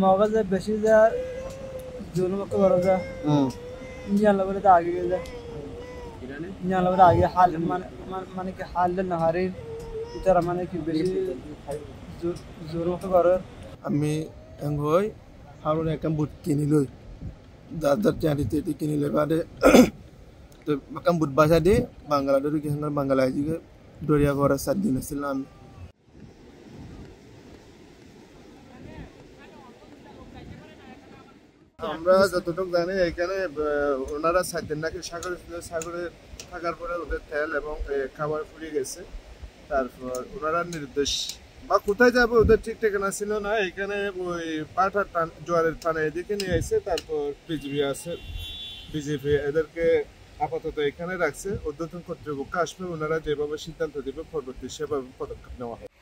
মগজে বেশি যা জোর মতো বড় যা নিয়ালা বলে তো আগে যা নিয়ালা বলে আগে হাল মানে কি হাল না হারির ইতারা মানে কি বেশি জোর মতো করে আমি এঙ্গই হারুন একটা বুট কিনিলই দাদার চারিতে কিনিলে বাদে তো মাকাম বুট বাসা দিয়ে বাংলা ধরে কি হাঙ্গার বাংলা আইজিকে দরিয়া ভরা 7 দিন ছিলাম আমরা যতটুকু জানি এখানে ওনারা 7 দিন নাকি সাগরে থাকার পরে ওদের তেল এবং খাবার ফুরিয়ে গেছে তারপর ওনারা নির্দেশ বা কোথায় যাবে ওদের ঠিক ঠিকানা ছিল না এখানে ওই পাঠার টান জোয়ারের টানে এদিকে নিয়ে এসে তারপর বিজেপি এদেরকে আপাতত এখানে রাখছে ঊর্ধ্বতন কর্তৃপক্ষ আসবে ওনারা যেভাবে সিদ্ধান্ত দেবে পরবর্তী সেভাবে পদক্ষেপ নেওয়া হবে।